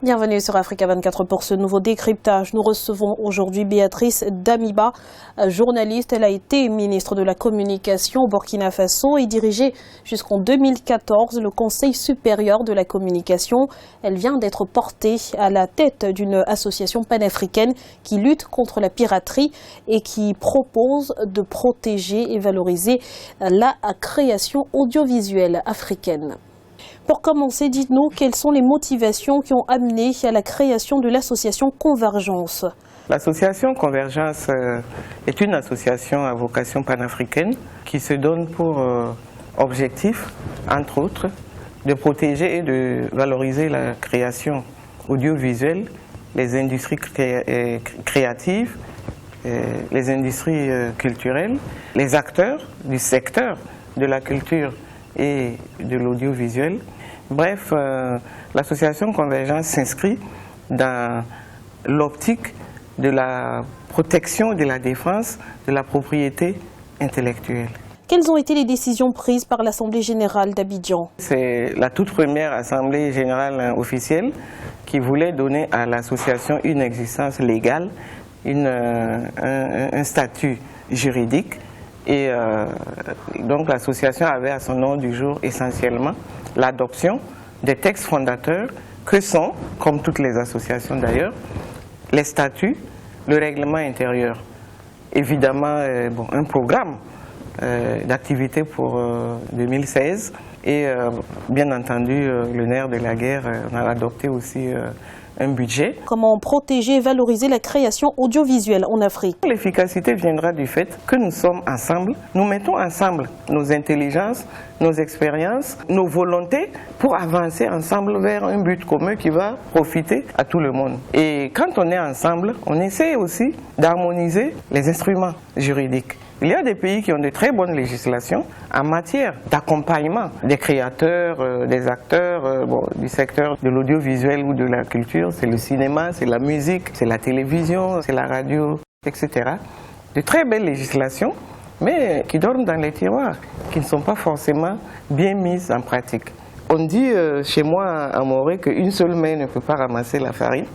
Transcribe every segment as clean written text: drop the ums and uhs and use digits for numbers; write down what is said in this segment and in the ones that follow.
Bienvenue sur Africa 24 pour ce nouveau décryptage. Nous recevons aujourd'hui Béatrice Damiba, journaliste. Elle a été ministre de la Communication au Burkina Faso et dirigeait jusqu'en 2014 le Conseil supérieur de la communication. Elle vient d'être portée à la tête d'une association panafricaine qui lutte contre la piraterie et qui propose de protéger et valoriser la création audiovisuelle africaine. Pour commencer, dites-nous quelles sont les motivations qui ont amené à la création de l'association Convergence. L'association Convergence est une association à vocation panafricaine qui se donne pour objectif, entre autres, de protéger et de valoriser la création audiovisuelle, les industries créatives, les industries culturelles, les acteurs du secteur de la culture et de l'audiovisuel. Bref, l'association Convergence s'inscrit dans l'optique de la protection et de la défense de la propriété intellectuelle. Quelles ont été les décisions prises par l'Assemblée générale d'Abidjan? C'est la toute première Assemblée générale officielle qui voulait donner à l'association une existence légale, un statut juridique. Et donc l'association avait à son ordre du jour essentiellement l'adoption des textes fondateurs que sont, comme toutes les associations d'ailleurs, les statuts, le règlement intérieur. Évidemment, un programme d'activité pour 2016 et bien entendu le nerf de la guerre, on a adopté aussi un budget. Comment protéger et valoriser la création audiovisuelle en Afrique? L'efficacité viendra du fait que nous sommes ensemble, nous mettons ensemble nos intelligences, nos expériences, nos volontés pour avancer ensemble vers un but commun qui va profiter à tout le monde. Et quand on est ensemble, on essaie aussi d'harmoniser les instruments juridiques. Il y a des pays qui ont de très bonnes législations en matière d'accompagnement des créateurs, des acteurs du secteur de l'audiovisuel ou de la culture. C'est le cinéma, c'est la musique, c'est la télévision, c'est la radio, etc. De très belles législations, mais qui dorment dans les tiroirs, qui ne sont pas forcément bien mises en pratique. On dit chez moi à Morée qu'une seule main ne peut pas ramasser la farine.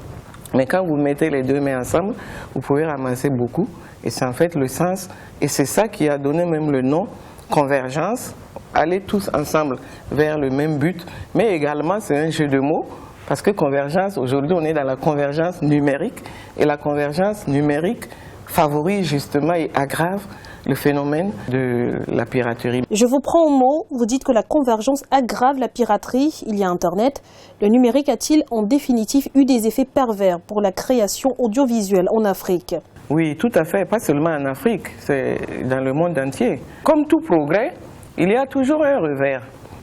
Mais quand vous mettez les deux mains ensemble, vous pouvez ramasser beaucoup. Et c'est en fait le sens, et c'est ça qui a donné même le nom Convergence, aller tous ensemble vers le même but. Mais également, c'est un jeu de mots, parce que convergence, aujourd'hui, on est dans la convergence numérique. Et la convergence numérique favorise justement et aggrave le phénomène de la piraterie. Je vous prends au mot, vous dites que la convergence aggrave la piraterie. Il y a Internet. Le numérique a-t-il en définitive eu des effets pervers pour la création audiovisuelle en Afrique? Oui, tout à fait, pas seulement en Afrique, c'est dans le monde entier. Comme tout progrès, il y a toujours un revers.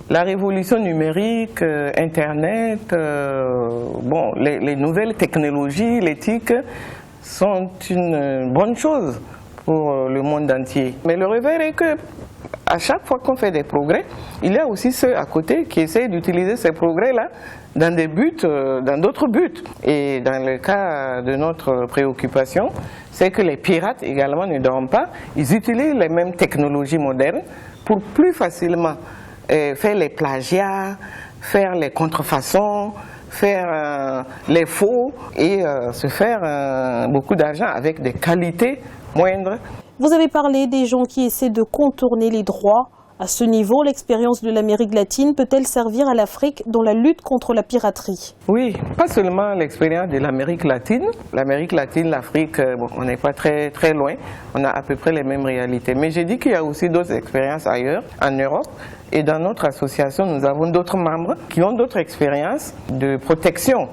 La révolution numérique, Internet, les nouvelles technologies, l'éthique sont une bonne chose pour le monde entier. Mais le revers est que à chaque fois qu'on fait des progrès, il y a aussi ceux à côté qui essayent d'utiliser ces progrès-là dans des buts, dans d'autres buts. Et dans le cas de notre préoccupation, c'est que les pirates également ne dorment pas. Ils utilisent les mêmes technologies modernes pour plus facilement faire les plagiats, faire les contrefaçons, faire les faux et se faire beaucoup d'argent avec des qualités moindres. Vous avez parlé des gens qui essaient de contourner les droits. À ce niveau, l'expérience de l'Amérique latine peut-elle servir à l'Afrique dans la lutte contre la piraterie? Oui, pas seulement l'expérience de l'Amérique latine. L'Amérique latine, l'Afrique, on n'est pas très loin. On a à peu près les mêmes réalités. Mais j'ai dit qu'il y a aussi d'autres expériences ailleurs, en Europe. Et dans notre association, nous avons d'autres membres qui ont d'autres expériences de protection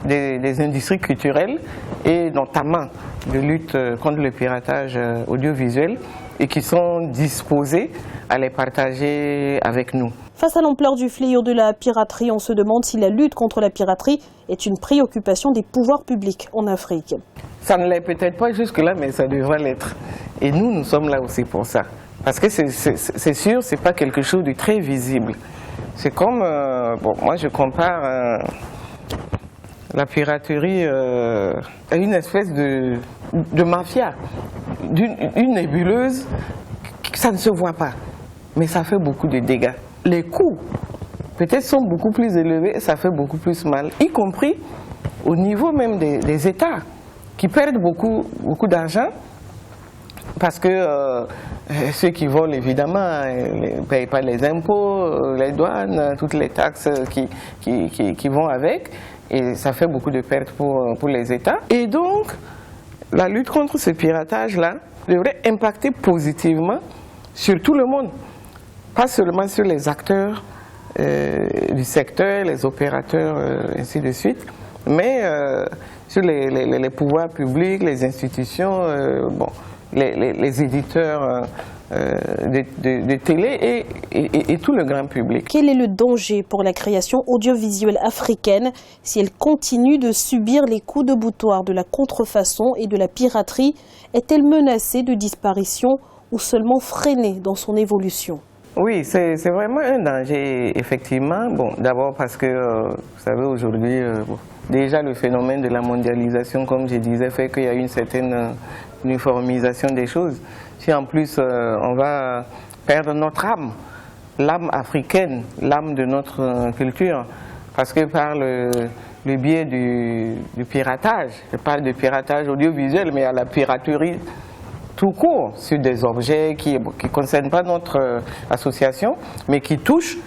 des industries culturelles et notamment de lutte contre le piratage audiovisuel et qui sont disposés à les partager avec nous. Face à l'ampleur du fléau de la piraterie, on se demande si la lutte contre la piraterie est une préoccupation des pouvoirs publics en Afrique. Ça ne l'est peut-être pas jusque-là, mais ça devrait l'être. Et nous sommes là aussi pour ça. Parce que c'est sûr, ce n'est pas quelque chose de très visible. C'est comme, moi je compare la piraterie à une espèce de mafia, une nébuleuse, ça ne se voit pas, mais ça fait beaucoup de dégâts. Les coûts, peut-être, sont beaucoup plus élevés et ça fait beaucoup plus mal, y compris au niveau même des États qui perdent beaucoup d'argent parce que ceux qui volent évidemment ne payent pas les impôts, les douanes, toutes les taxes qui vont avec, et ça fait beaucoup de pertes pour les États. Et donc la lutte contre ce piratage-là devrait impacter positivement sur tout le monde, pas seulement sur les acteurs du secteur, les opérateurs, ainsi de suite, mais sur les pouvoirs publics, les institutions, les éditeurs de télé et tout le grand public. Quel est le danger pour la création audiovisuelle africaine si elle continue de subir les coups de boutoir de la contrefaçon et de la piraterie? Est-elle menacée de disparition ou seulement freinée dans son évolution? Oui, c'est vraiment un danger, effectivement. Bon, d'abord parce que, vous savez, aujourd'hui, déjà le phénomène de la mondialisation, comme je disais, fait qu'il y a une certaine uniformisation des choses. Si en plus on va perdre notre âme, l'âme africaine, l'âme de notre culture, parce que par le biais du piratage, je parle de piratage audiovisuel, mais à la piraterie tout court, sur des objets qui ne concernent pas notre association, mais qui touchent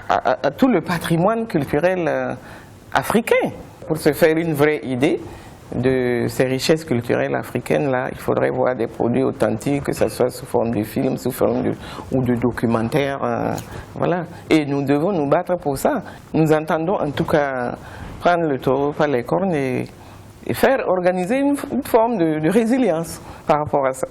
à tout le patrimoine culturel africain. Pour se faire une vraie idée de ces richesses culturelles africaines-là, il faudrait voir des produits authentiques, que ce soit sous forme de films, sous forme ou de documentaires. Voilà. Et nous devons nous battre pour ça. Nous entendons en tout cas prendre le taureau par les cornes et faire organiser une forme de résilience par rapport à ça.